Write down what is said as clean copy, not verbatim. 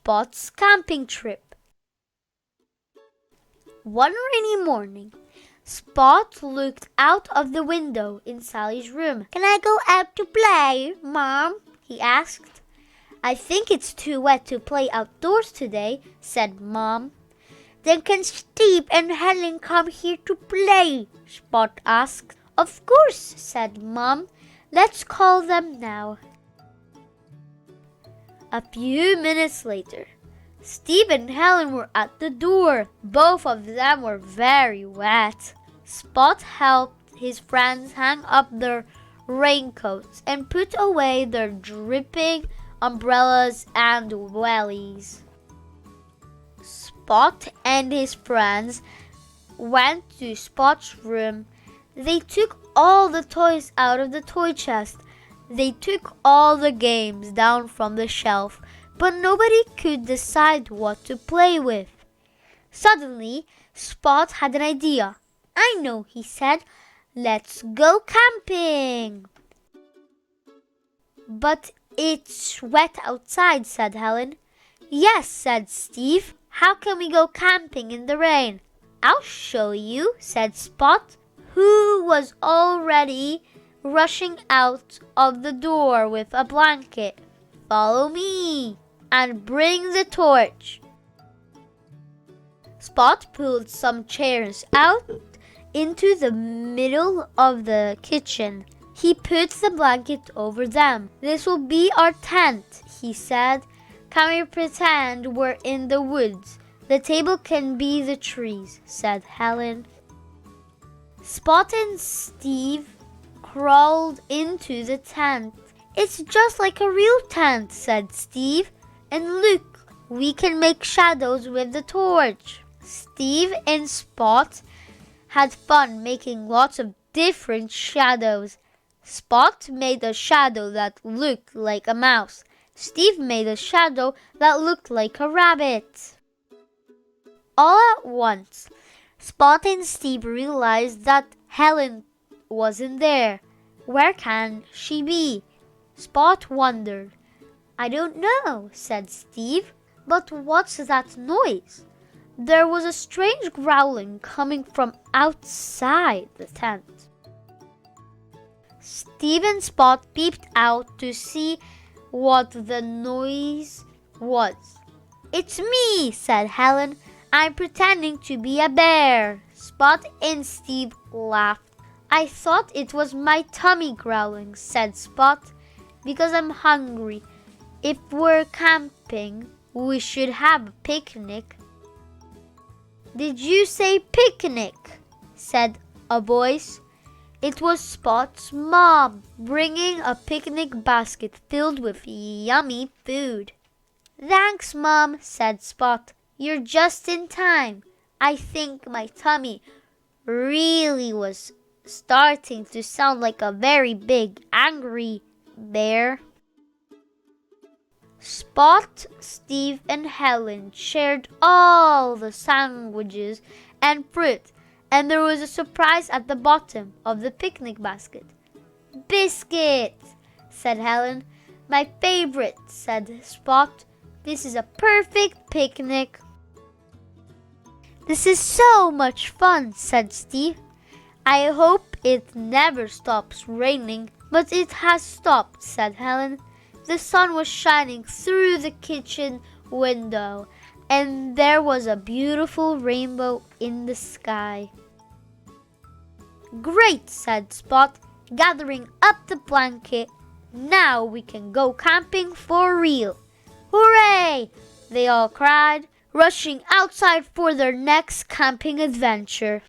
Spot's camping trip. One rainy morning, Spot looked out of the window in Sally's room. "Can I go out to play, Mom?" he asked. "I think it's too wet to play outdoors today," said Mom. "Then can Steve and Helen come here to play?" Spot asked. "Of course," said Mom. "Let's call them now." A few minutes later, Steve and Helen were at the door. Both of them were very wet. Spot helped his friends hang up their raincoats and put away their dripping umbrellas and wellies. Spot and his friends went to Spot's room. They took all the toys out of the toy chest. They took all the games down from the shelf, but nobody could decide what to play with. Suddenly, Spot had an idea. "I know," he said. "Let's go camping." "But it's wet outside," said Helen. "Yes," said Steve. "How can we go camping in the rain?" "I'll show you," said Spot, who was already rushing out of the door with a blanket. "Follow me and bring the torch." Spot pulled some chairs out into the middle of the kitchen. He put the blanket over them. "This will be our tent," he said. "Can we pretend we're in the woods? The table can be the trees," said Helen. Spot and Steve crawled into the tent. "It's just like a real tent," said Steve. "And look, we can make shadows with the torch." Steve and Spot had fun making lots of different shadows. Spot made a shadow that looked like a mouse. Steve made a shadow that looked like a rabbit. All at once, Spot and Steve realized that Helen wasn't there. Where can she be? Spot wondered. "I don't know," said Steve. "But what's that noise?" There was a strange growling coming from outside the tent. Steve and Spot peeped out to see what the noise was. "It's me," said Helen. "I'm pretending to be a bear." Spot and Steve laughed. "I thought it was my tummy growling," said Spot, "because I'm hungry. If we're camping, we should have a picnic." "Did you say picnic?" said a voice. It was Spot's mom, bringing a picnic basket filled with yummy food. "Thanks, Mom," said Spot. "You're just in time. I think my tummy really was starting to sound like a very big, angry bear." Spot, Steve, and Helen shared all the sandwiches and fruit, and there was a surprise at the bottom of the picnic basket. "Biscuits," said Helen. "My favorite," said Spot. "This is a perfect picnic." "This is so much fun," said Steve. "I hope it never stops raining." "But it has stopped," said Helen. The sun was shining through the kitchen window, and there was a beautiful rainbow in the sky. "Great," said Spot, gathering up the blanket. "Now we can go camping for real." "Hooray!" they all cried, rushing outside for their next camping adventure.